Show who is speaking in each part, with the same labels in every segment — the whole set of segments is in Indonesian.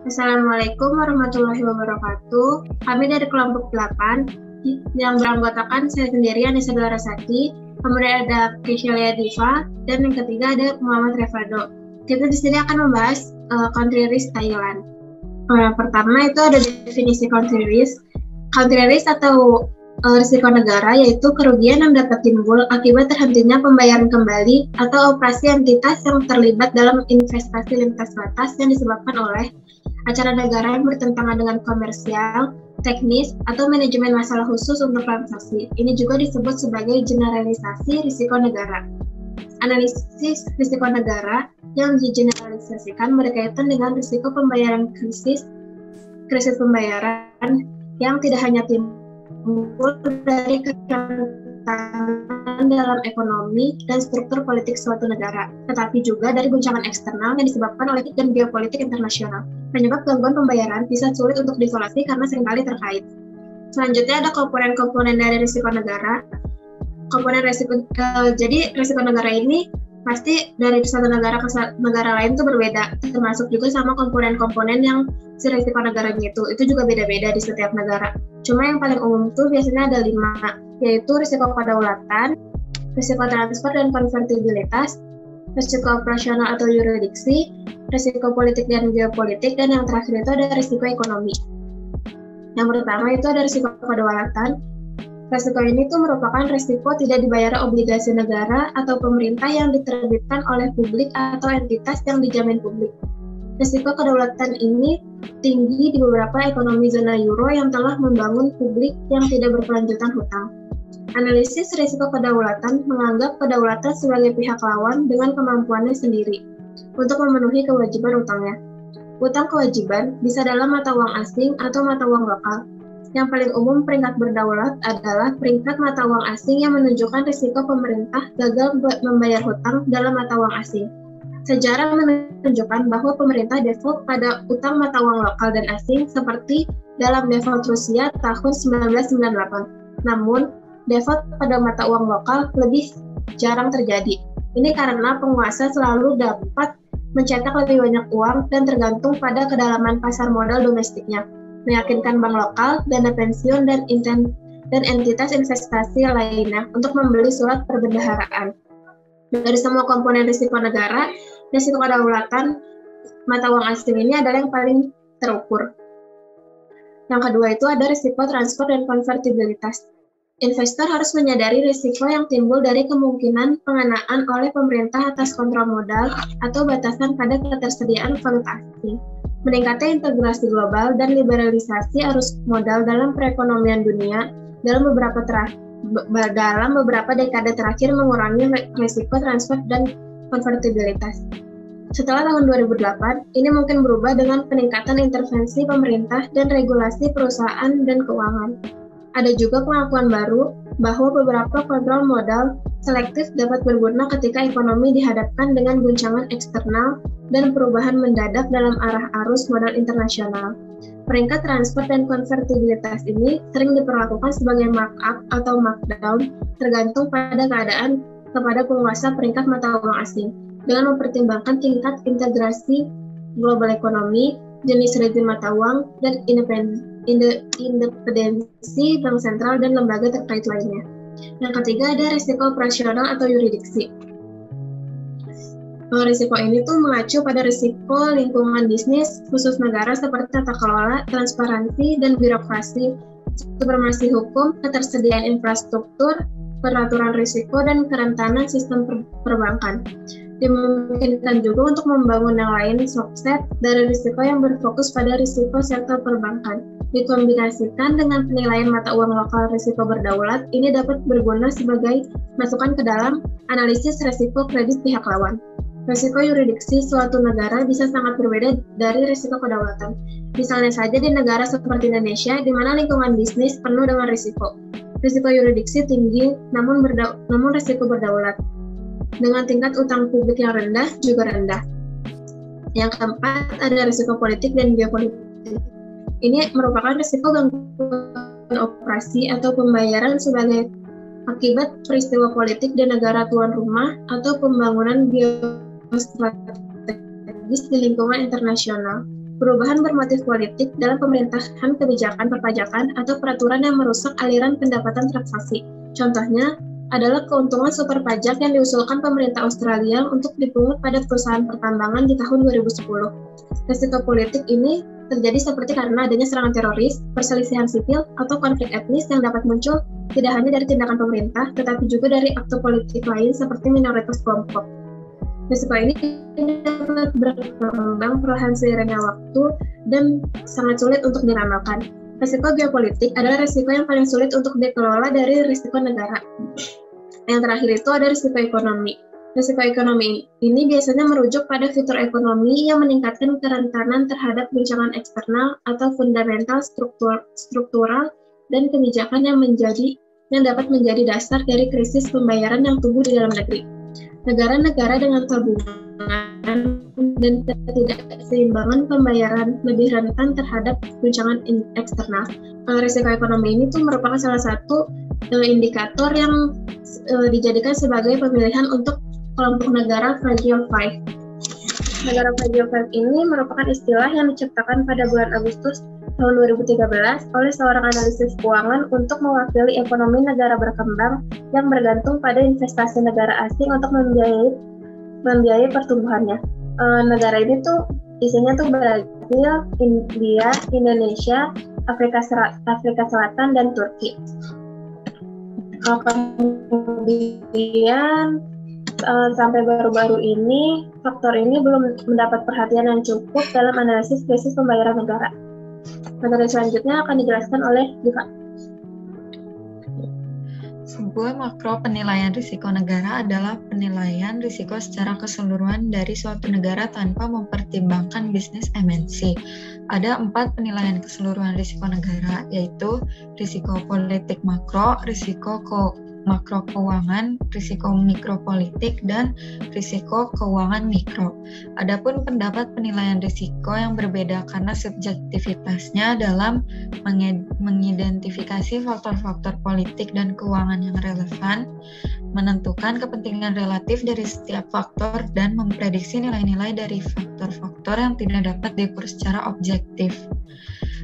Speaker 1: Assalamualaikum warahmatullahi wabarakatuh. Kami dari kelompok 8 yang beranggotakan saya sendiri, Anissa Larasati, kemudian ada Krisyalia Diva, dan yang ketiga ada Muhammad Revado. Kita di sini akan membahas country risk Thailand. Pertama itu ada definisi country risk. Country risk atau risiko negara yaitu kerugian yang dapat timbul akibat terhentinya pembayaran kembali atau operasi entitas yang terlibat dalam investasi lintas batas yang disebabkan oleh acara negara yang bertentangan dengan komersial, teknis, atau manajemen masalah khusus untuk transaksi. Ini juga disebut sebagai generalisasi risiko negara. Analisis risiko negara yang digeneralisasikan berkaitan dengan risiko pembayaran krisis pembayaran yang tidak hanya timbul dari kerentanan dalam ekonomi dan struktur politik suatu negara, tetapi juga dari guncangan eksternal yang disebabkan oleh dan geopolitik internasional. Penyebab gangguan pembayaran bisa sulit untuk diisolasi karena seringkali terkait. Selanjutnya ada komponen-komponen dari risiko negara. Jadi risiko negara ini pasti dari satu negara ke negara lain itu berbeda, termasuk juga sama komponen-komponen yang si risiko negaranya itu juga beda-beda di setiap negara. Cuma yang paling umum tuh biasanya ada 5, yaitu risiko kedaulatan, risiko transfer dan konvertibilitas, risiko operasional atau yurisdiksi, risiko politik dan geopolitik, dan yang terakhir itu ada risiko ekonomi. Yang pertama itu ada risiko kedaulatan. Risiko ini tuh merupakan risiko tidak dibayar obligasi negara atau pemerintah yang diterbitkan oleh publik atau entitas yang dijamin publik. Risiko kedaulatan ini tinggi di beberapa ekonomi zona euro yang telah membangun publik yang tidak berkelanjutan hutang. Analisis risiko kedaulatan menganggap kedaulatan sebagai pihak lawan dengan kemampuannya sendiri untuk memenuhi kewajiban utangnya. Utang kewajiban bisa dalam mata uang asing atau mata uang lokal. Yang paling umum peringkat berdaulat adalah peringkat mata uang asing yang menunjukkan risiko pemerintah gagal membayar hutang dalam mata uang asing. Sejarah menunjukkan bahwa pemerintah default pada utang mata uang lokal dan asing seperti dalam default Rusia tahun 1998. Namun, default pada mata uang lokal lebih jarang terjadi. Ini karena penguasa selalu dapat mencetak lebih banyak uang dan tergantung pada kedalaman pasar modal domestiknya, meyakinkan bank lokal, dana pensiun, dan entitas investasi lainnya untuk membeli surat perbendaharaan. Dari semua komponen risiko negara, risiko kedaulatan mata uang asing ini adalah yang paling terukur. Yang kedua itu ada risiko transfer dan konvertibilitas. Investor harus menyadari risiko yang timbul dari kemungkinan pengenaan oleh pemerintah atas kontrol modal atau batasan pada ketersediaan valuta asing. Meningkatnya integrasi global dan liberalisasi arus modal dalam perekonomian dunia dalam beberapa dekade terakhir mengurangi risiko transfer dan konvertibilitas. Setelah tahun 2008, ini mungkin berubah dengan peningkatan intervensi pemerintah dan regulasi perusahaan dan keuangan. Ada juga pengakuan baru bahwa beberapa kontrol modal selektif dapat berguna ketika ekonomi dihadapkan dengan guncangan eksternal dan perubahan mendadak dalam arah arus modal internasional. Peringkat transfer dan konvertibilitas ini sering diperlakukan sebagai markup atau markdown tergantung pada keadaan kepada penguasa peringkat mata uang asing, dengan mempertimbangkan tingkat integrasi global ekonomi, jenis rezim mata uang, dan independensi bank sentral dan lembaga terkait lainnya. Yang ketiga ada risiko operasional atau yurisdiksi. Risiko ini tuh mengacu pada risiko lingkungan bisnis khusus negara seperti tata kelola, transparansi, dan birokrasi, supremasi hukum, ketersediaan infrastruktur, peraturan risiko, dan kerentanan sistem perbankan. Dimungkinkan juga untuk membangun yang lain subset dari risiko yang berfokus pada risiko sektor perbankan. Dikombinasikan dengan penilaian mata uang lokal risiko berdaulat, ini dapat berguna sebagai masukan ke dalam analisis risiko kredit pihak lawan. Risiko yurisdiksi suatu negara bisa sangat berbeda dari risiko kedaulatan. Misalnya saja di negara seperti Indonesia, di mana lingkungan bisnis penuh dengan risiko. Risiko yurisdiksi tinggi, namun risiko berdaulat. Dengan tingkat utang publik yang rendah, juga rendah. Yang keempat, ada risiko politik dan geopolitik. Ini merupakan risiko gangguan operasi atau pembayaran sebagai akibat peristiwa politik di negara tuan rumah atau pembangunan geostrategis di lingkungan internasional. Perubahan bermotif politik dalam pemerintahan kebijakan perpajakan atau peraturan yang merusak aliran pendapatan transaksi. Contohnya adalah keuntungan super pajak yang diusulkan pemerintah Australia untuk dipungut pada perusahaan pertambangan di tahun 2010. Risiko politik ini terjadi seperti karena adanya serangan teroris, perselisihan sipil, atau konflik etnis yang dapat muncul tidak hanya dari tindakan pemerintah, tetapi juga dari aktor politik lain seperti minoritas kelompok. Risiko ini dapat berkembang perlahan seiringnya waktu dan sangat sulit untuk diramalkan. Risiko geopolitik adalah risiko yang paling sulit untuk dikelola dari risiko negara. Yang terakhir itu ada risiko ekonomi. Risiko ekonomi ini biasanya merujuk pada fitur ekonomi yang meningkatkan kerentanan terhadap guncangan eksternal atau fundamental struktural dan kebijakan yang dapat menjadi dasar dari krisis pembayaran yang tumbuh di dalam negeri. Negara-negara dengan tabungan dan ketidakseimbangan pembayaran lebih rentan terhadap guncangan eksternal. Risiko ekonomi ini tuh merupakan salah satu indikator yang dijadikan sebagai pemilihan untuk kelompok negara Fragile Five. Negara Fragile Five ini merupakan istilah yang diciptakan pada bulan Agustus tahun 2013 oleh seorang analisis keuangan untuk mewakili ekonomi negara berkembang yang bergantung pada investasi negara asing untuk membiayai pertumbuhannya. Negara ini tuh isinya tuh Brazil, India, Indonesia, Afrika Selatan, dan Turki. Kemudian sampai baru-baru ini faktor ini belum mendapat perhatian yang cukup dalam analisis krisis pembayaran negara. Materi selanjutnya akan dijelaskan oleh Diva.
Speaker 2: Sebuah makro penilaian risiko negara adalah penilaian risiko secara keseluruhan dari suatu negara tanpa mempertimbangkan bisnis MNC. Ada 4 penilaian keseluruhan risiko negara, yaitu risiko politik makro, risiko makro keuangan, risiko mikropolitik, dan risiko keuangan mikro. Adapun pendapat penilaian risiko yang berbeda karena subjektivitasnya dalam mengidentifikasi faktor-faktor politik dan keuangan yang relevan, menentukan kepentingan relatif dari setiap faktor, dan memprediksi nilai-nilai dari faktor-faktor yang tidak dapat diukur secara objektif.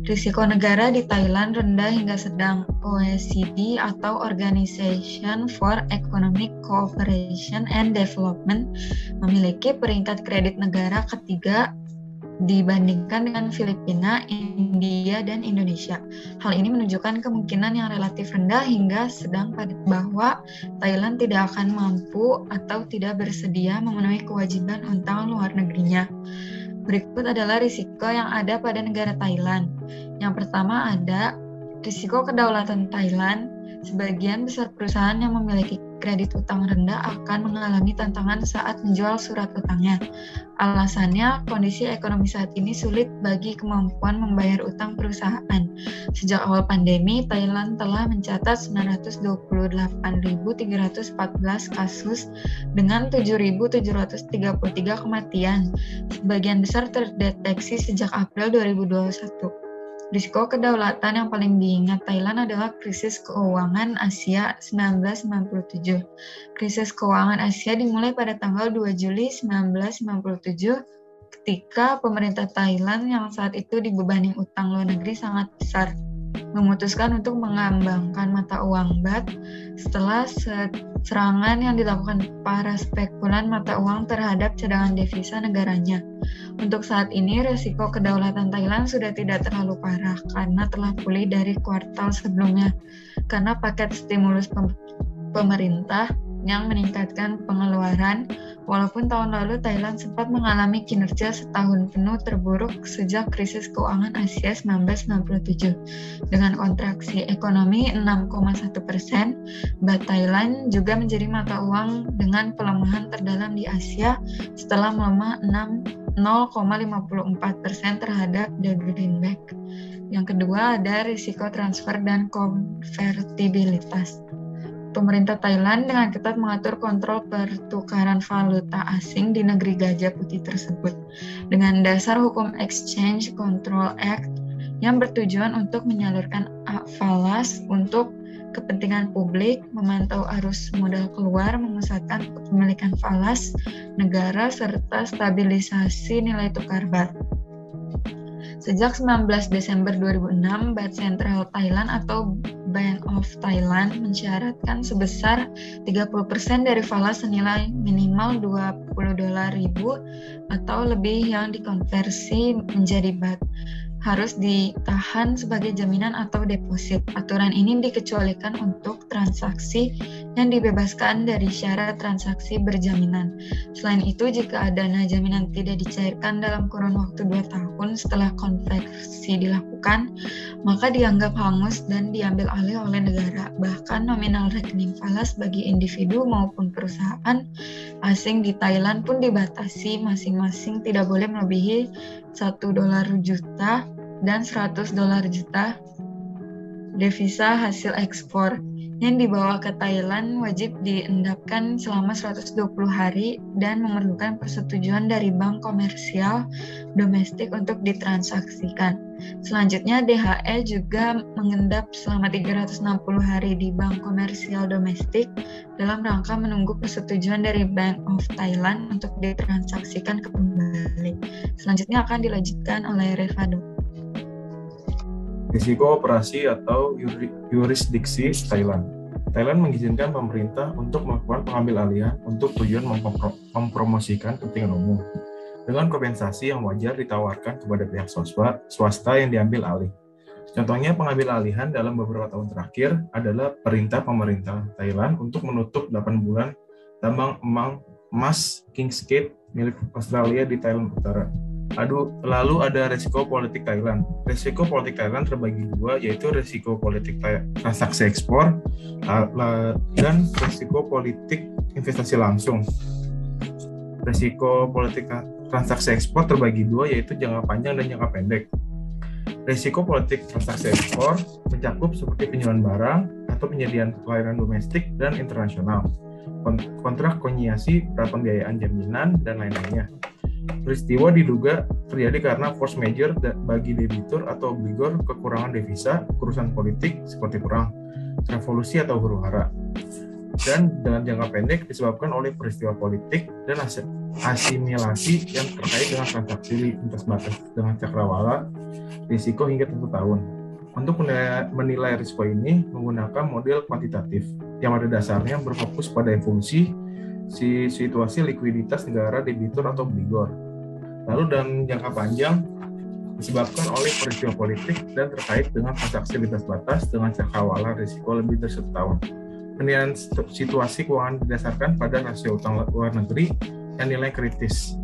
Speaker 2: Risiko negara di Thailand rendah hingga sedang. OECD atau Organization for Economic Cooperation and Development memiliki peringkat kredit negara ketiga dibandingkan dengan Filipina, India, dan Indonesia. Hal ini menunjukkan kemungkinan yang relatif rendah hingga sedang bahwa Thailand tidak akan mampu atau tidak bersedia memenuhi kewajiban utang luar negerinya. Berikut adalah risiko yang ada pada negara Thailand. Yang pertama ada risiko kedaulatan Thailand. Sebagian besar perusahaan yang memiliki kredit utang rendah akan mengalami tantangan saat menjual surat utangnya. Alasannya, kondisi ekonomi saat ini sulit bagi kemampuan membayar utang perusahaan. Sejak awal pandemi, Thailand telah mencatat 928.314 kasus dengan 7.733 kematian. Sebagian besar terdeteksi sejak April 2021. Risiko kedaulatan yang paling diingat Thailand adalah krisis keuangan Asia 1997. Krisis keuangan Asia dimulai pada tanggal 2 Juli 1997 ketika pemerintah Thailand yang saat itu dibebani utang luar negeri sangat besar memutuskan untuk mengambangkan mata uang baht setelah serangan yang dilakukan para spekulan mata uang terhadap cadangan devisa negaranya. Untuk saat ini, risiko kedaulatan Thailand sudah tidak terlalu parah karena telah pulih dari kuartal sebelumnya karena paket stimulus pemerintah yang meningkatkan pengeluaran. Walaupun tahun lalu Thailand sempat mengalami kinerja setahun penuh terburuk sejak krisis keuangan Asia 1997 dengan kontraksi ekonomi 6,1%, baht Thailand juga menjadi mata uang dengan pelemahan terdalam di Asia setelah melemah 0,54% terhadap the greenback. Yang kedua ada risiko transfer dan konvertibilitas. Pemerintah Thailand dengan ketat mengatur kontrol pertukaran valuta asing di negeri gajah putih tersebut dengan dasar hukum Exchange Control Act yang bertujuan untuk menyalurkan falas untuk kepentingan publik, memantau arus modal keluar, memusatkan kepemilikan falas negara, serta stabilisasi nilai tukar baht. Sejak 19 Desember 2006, Bank Sentral Thailand atau Bank of Thailand mensyaratkan sebesar 30% dari falas senilai minimal $20.000 atau lebih yang dikonversi menjadi baht harus ditahan sebagai jaminan atau deposit. Aturan ini dikecualikan untuk transaksi yang dibebaskan dari syarat transaksi berjaminan. Selain itu, jika dana jaminan tidak dicairkan dalam kurun waktu 2 tahun setelah konversi dilakukan, maka dianggap hangus dan diambil alih oleh negara. Bahkan nominal rekening falas bagi individu maupun perusahaan asing di Thailand pun dibatasi, masing-masing tidak boleh melebihi $1 juta dan $100 juta devisa hasil ekspor yang dibawa ke Thailand wajib diendapkan selama 120 hari dan memerlukan persetujuan dari bank komersial domestik untuk ditransaksikan. Selanjutnya, DHE juga mengendap selama 360 hari di bank komersial domestik dalam rangka menunggu persetujuan dari Bank of Thailand untuk ditransaksikan kembali. Selanjutnya akan dilanjutkan oleh Revado.
Speaker 3: Risiko operasi atau yurisdiksi Thailand. Thailand mengizinkan pemerintah untuk melakukan pengambil alihan untuk tujuan mempromosikan kepentingan umum dengan kompensasi yang wajar ditawarkan kepada pihak swasta yang diambil alih. Contohnya pengambil alihan dalam beberapa tahun terakhir adalah perintah pemerintah Thailand untuk menutup 8 bulan tambang emas Kingsgate milik Australia di Thailand Utara. Lalu ada risiko politik Thailand. Risiko politik Thailand terbagi dua, yaitu risiko politik transaksi ekspor dan risiko politik investasi langsung. Risiko politik transaksi ekspor terbagi dua, yaitu jangka panjang dan jangka pendek. Risiko politik transaksi ekspor mencakup seperti penjualan barang atau penyediaan pelayanan domestik dan internasional, kontrak konsinyasi, pembiayaan jaminan, dan lain-lainnya. Peristiwa diduga terjadi karena force majeure bagi debitur atau obligor, kekurangan devisa, kerusuhan politik seperti perang, revolusi atau huru-hara. Dan dalam jangka pendek disebabkan oleh peristiwa politik dan asimilasi yang terkait dengan transaksi lintas batas dengan cakrawala, risiko hingga 1 tahun. Untuk menilai risiko ini menggunakan model kuantitatif yang pada dasarnya berfokus pada evolusi situasi likuiditas negara debitur atau obligor. Lalu dalam jangka panjang disebabkan oleh peristiwa politik dan terkait dengan transaksi lintas batas dengan cakrawala risiko lebih dari 1 tahun. Penilaian situasi keuangan didasarkan pada rasio utang luar negeri yang nilai kritis.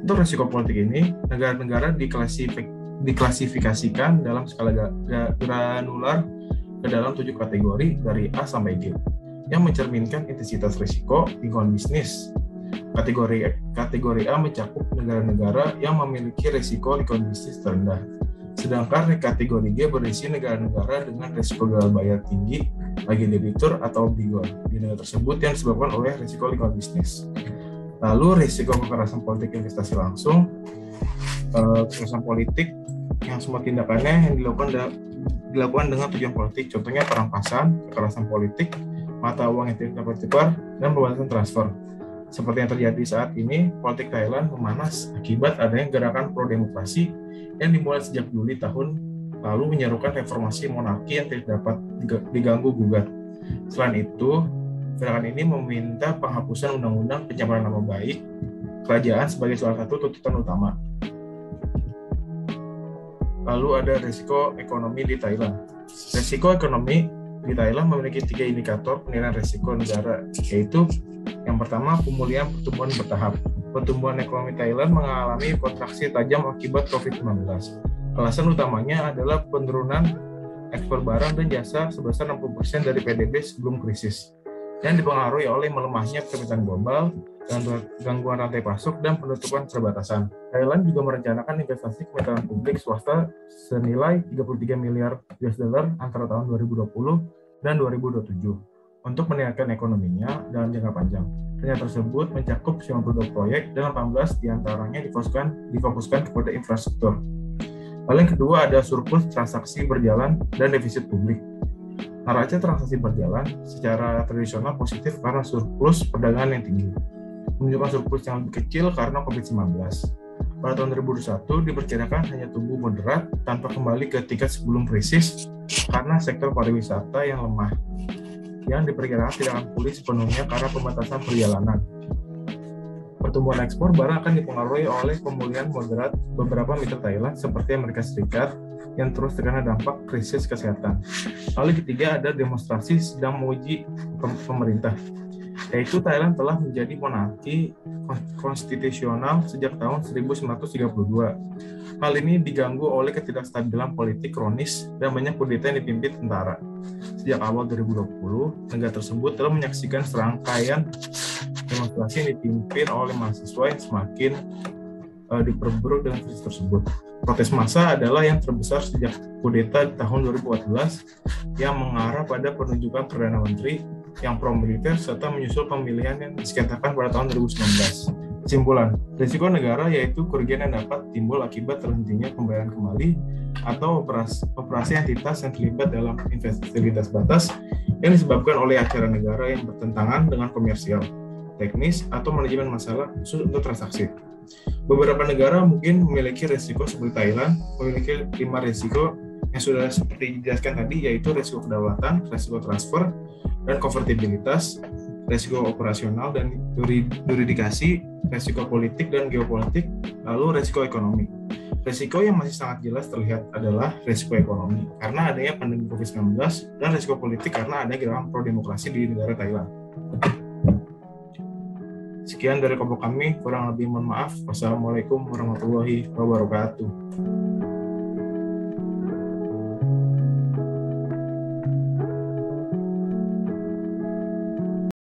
Speaker 3: Untuk risiko politik ini, negara-negara diklasifikasikan dalam skala granular ke dalam 7 kategori dari A sampai G, yang mencerminkan intensitas risiko lingkungan bisnis. Kategori A mencakup negara-negara yang memiliki risiko lingkungan bisnis terendah. Sedangkan kategori G berisi negara-negara dengan risiko gagal bayar tinggi bagi debitur atau obligor di negara tersebut yang disebabkan oleh risiko lingkungan bisnis. Lalu risiko kekerasan politik investasi langsung. Kekerasan politik yang semua tindakannya yang dilakukan dengan tujuan politik, contohnya perampasan, kekerasan politik, mata uang yang tidak dapat ditukar, dan pembatasan transfer. Seperti yang terjadi saat ini, politik Thailand memanas akibat adanya gerakan pro-demokrasi yang dimulai sejak Juli tahun lalu menyerukan reformasi monarki yang tidak dapat diganggu-gugat. Selain itu, gerakan ini meminta penghapusan undang-undang pencemaran nama baik kerajaan sebagai salah satu tuntutan utama. Lalu ada risiko ekonomi di Thailand. Risiko ekonomi di Thailand memiliki 3 indikator penilaian risiko negara, yaitu yang pertama, pemulihan pertumbuhan bertahap. Pertumbuhan ekonomi Thailand mengalami kontraksi tajam akibat COVID-19. Alasan utamanya adalah penurunan ekspor barang dan jasa sebesar 60% dari PDB sebelum krisis, yang dipengaruhi oleh melemahnya permintaan global, gangguan rantai pasok, dan penutupan perbatasan. Thailand juga merencanakan investasi kementerian publik swasta senilai $33 miliar antara tahun 2020 dan 2027 untuk meningkatkan ekonominya dalam jangka panjang. Rencana tersebut mencakup 92 proyek dan 18 diantaranya difokuskan kepada infrastruktur. Lalu yang kedua ada surplus transaksi berjalan dan defisit publik. Neraca transaksi berjalan secara tradisional positif karena surplus perdagangan yang tinggi, menunjukkan surplus yang lebih kecil karena COVID-19. pada tahun 2021 diperkirakan hanya tumbuh moderat tanpa kembali ke tingkat sebelum krisis karena sektor pariwisata yang lemah, yang diperkirakan tidak akan pulih sepenuhnya karena pembatasan perjalanan. Pertumbuhan ekspor barang akan dipengaruhi oleh pemulihan moderat beberapa mitra Thailand seperti Amerika Serikat yang terus terkena dampak krisis kesehatan. Lalu ketiga ada demonstrasi sedang menguji pemerintah, yaitu Thailand telah menjadi monarki konstitusional sejak tahun 1932. Hal ini diganggu oleh ketidakstabilan politik kronis dan banyak kudeta yang dipimpin tentara. Sejak awal 2020, negara tersebut telah menyaksikan serangkaian demonstrasi yang dipimpin oleh mahasiswa yang semakin diperburuk dengan krisis tersebut. Protes massa adalah yang terbesar sejak kudeta tahun 2014 yang mengarah pada penunjukan Perdana Menteri yang pro-militer serta menyusul pemilihan yang disengketakan pada tahun 2019. Kesimpulan, risiko negara yaitu kerugian yang dapat timbul akibat terhentinya pembayaran kembali atau operasi entitas yang terlibat dalam investasi batas yang disebabkan oleh acara negara yang bertentangan dengan komersial, teknis, atau manajemen masalah khusus untuk transaksi. Beberapa negara mungkin memiliki risiko seperti Thailand, memiliki 5 risiko yang sudah seperti dijelaskan tadi, yaitu risiko kedaulatan, risiko transfer, dan konvertibilitas, risiko operasional dan juridikasi, risiko politik dan geopolitik, lalu risiko ekonomi. Risiko yang masih sangat jelas terlihat adalah risiko ekonomi, karena adanya pandemi COVID-19, dan risiko politik karena adanya gerakan pro-demokrasi di negara Thailand. Sekian dari kelompok kami, kurang lebih mohon maaf. Wassalamualaikum warahmatullahi wabarakatuh.